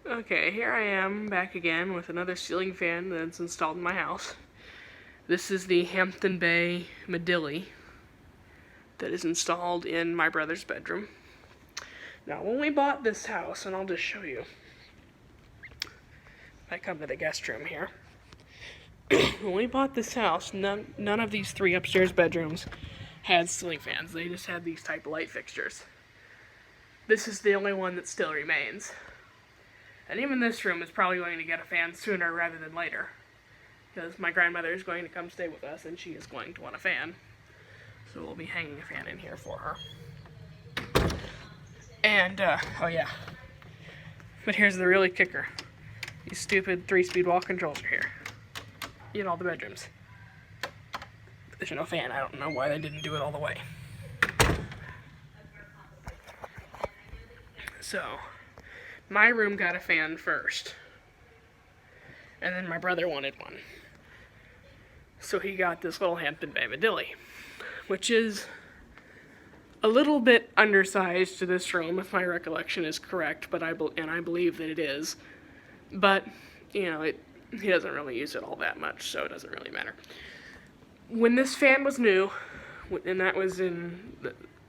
Okay, here I am back again with another ceiling fan that's installed in my house. This is the Hampton Bay Midili that is installed in my brother's bedroom. Now, when we bought this house, and I'll just show you. I come to the guest room here. When we bought this house, none of these three upstairs bedrooms had ceiling fans. They just had these type of light fixtures. This is the only one that still remains. And even this room is probably going to get a fan sooner rather than later, because my grandmother is going to come stay with us and she is going to want a fan. So we'll be hanging a fan in here for her. And, oh yeah. But here's the really kicker. These stupid 3-speed wall controls are here. In all the bedrooms. There's no fan. I don't know why they didn't do it all the way. So, my room got a fan first. And then my brother wanted one. So he got this little Hampton Bay Midili, which is a little bit undersized to this room, if my recollection is correct, but I believe that it is. But, you know, he doesn't really use it all that much, so it doesn't really matter. When this fan was new, and that was in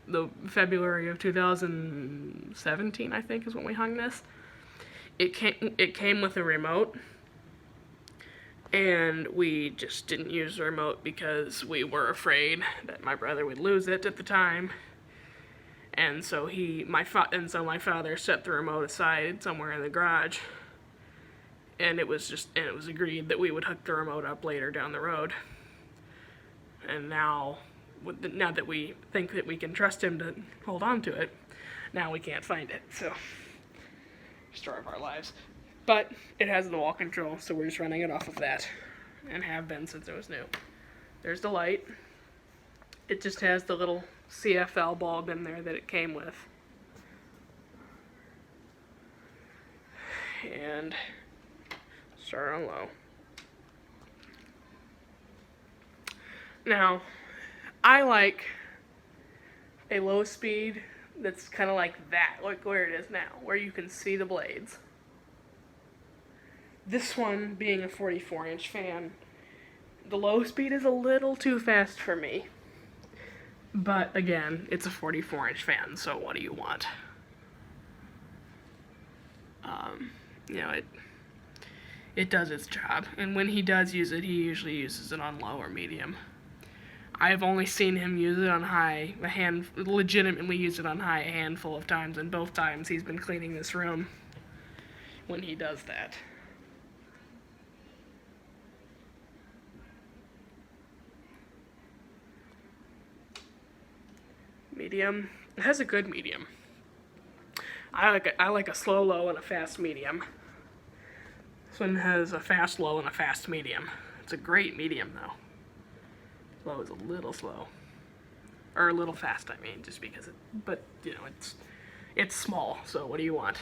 the February of 2017, I think, is when we hung this. It came with a remote, and we just didn't use the remote because we were afraid that my brother would lose it at the time. And so my father set the remote aside somewhere in the garage, and it was agreed that we would hook the remote up later down the road. And now that we think that we can trust him to hold on to it, now we can't find it. So, story of our lives. But it has the wall control, so we're just running it off of that, and have been since it was new. There's the light. It just has the little CFL bulb in there that it came with. And start on low. Now, I like a low speed that's kind of like that, like where it is now, where you can see the blades. This one being a 44-inch fan, the low speed is a little too fast for me. But again, it's a 44-inch fan, so what do you want? You know, it does its job, and when he does use it, he usually uses it on low or medium. I've only seen him use it on high, legitimately use it on high a handful of times, and both times he's been cleaning this room when he does that. Medium. It has a good medium. I like a slow low and a fast medium. This one has a fast low and a fast medium. It's a great medium though. Low is a little slow. Or a little fast, I mean, just because but you know, it's small, so what do you want?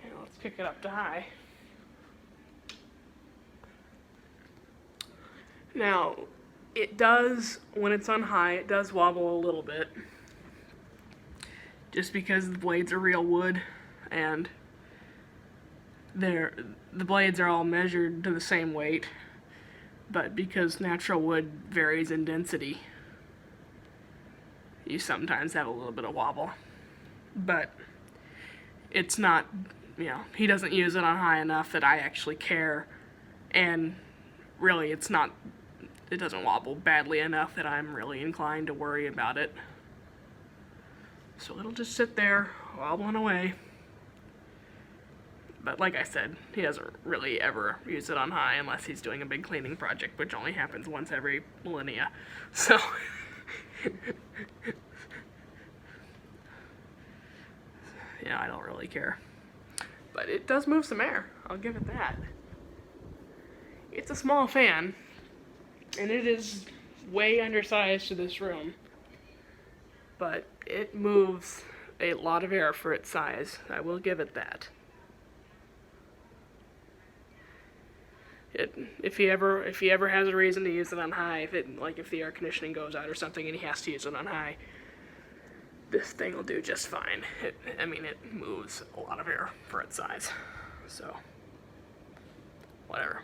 And let's kick it up to high. Now, it does, when it's on high, it does wobble a little bit. Just because the blades are real wood, and the blades are all measured to the same weight, but because natural wood varies in density, you sometimes have a little bit of wobble. But it's not, you know, he doesn't use it on high enough that I actually care, and really it doesn't wobble badly enough that I'm really inclined to worry about it. So it'll just sit there, wobbling away. But like I said, he doesn't really ever use it on high unless he's doing a big cleaning project, which only happens once every millennia. So, yeah, I don't really care. But it does move some air, I'll give it that. It's a small fan, and it is way undersized to this room, but it moves a lot of air for its size. I will give it that. If he ever has a reason to use it on high, if the air conditioning goes out or something and he has to use it on high, this thing will do just fine. It moves a lot of air for its size. So, whatever.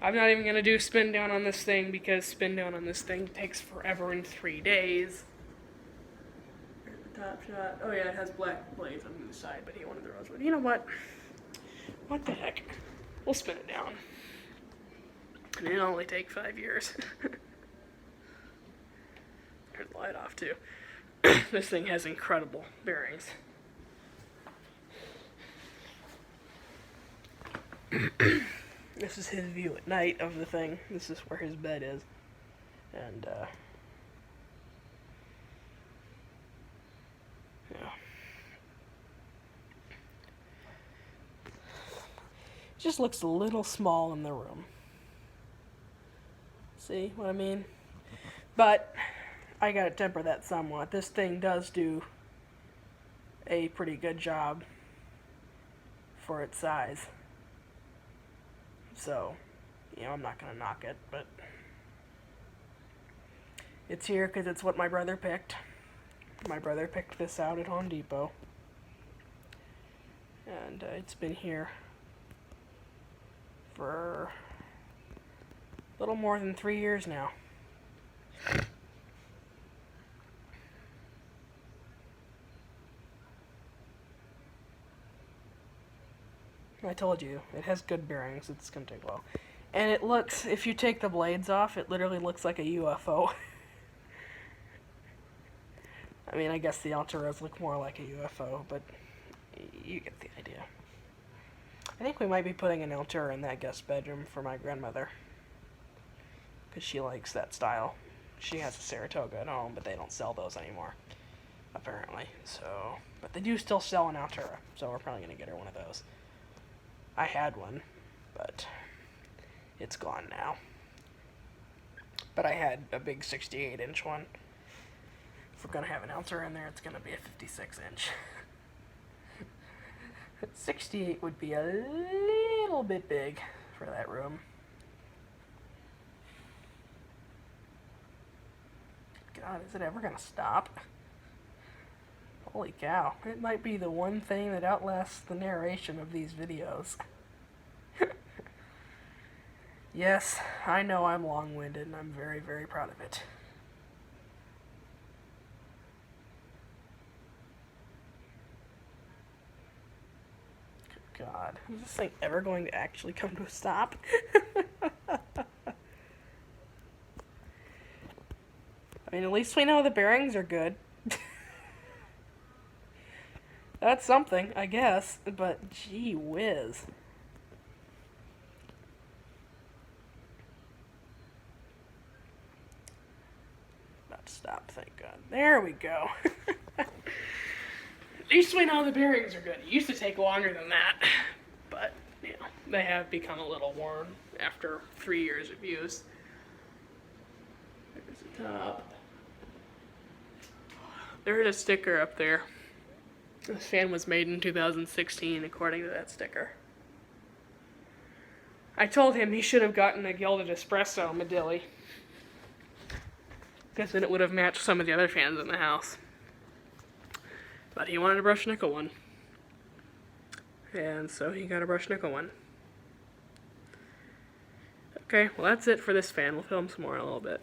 I'm not even going to do spin down on this thing because spin down on this thing takes forever in 3 days. There's the top shot. Oh yeah, it has black blades on the side, but he wanted the rosewood. You know what? What the heck? We'll spin it down. And it'll only take 5 years. Turn the light off too. This thing has incredible bearings. This is his view at night of the thing. This is where his bed is. And, yeah. It just looks a little small in the room. See what I mean? But I gotta temper that somewhat. This thing does do a pretty good job for its size. So, I'm not going to knock it, but it's here because it's what my brother picked. My brother picked this out at Home Depot. And it's been here for a little more than 3 years now. I told you, it has good bearings. It's going to take a while. And it looks, if you take the blades off, it literally looks like a UFO. I mean, I guess the Alturas look more like a UFO, but you get the idea. I think we might be putting an Altura in that guest bedroom for my grandmother, because she likes that style. She has a Saratoga at home, but they don't sell those anymore, apparently. So, but they do still sell an Altura, so we're probably going to get her one of those. I had one, but it's gone now. But I had a big 68-inch one. If we're going to have an Altura in there, it's going to be a 56-inch. 68 would be a little bit big for that room. God, is it ever going to stop? Holy cow. It might be the one thing that outlasts the narration of these videos. Yes, I know I'm long-winded, and I'm very, very proud of it. Good God. Is this thing ever going to actually come to a stop? I mean, at least we know the bearings are good. That's something, I guess, but gee whiz. About to stop, thank God. There we go. At least we know the bearings are good. It used to take longer than that, but, they have become a little worn after 3 years of use. There's the top. There's a sticker up there. This fan was made in 2016, according to that sticker. I told him he should have gotten a gilded espresso Midili, because then it would have matched some of the other fans in the house. But he wanted a brushed nickel one. And so he got a brushed nickel one. Okay, well that's it for this fan. We'll film some more in a little bit.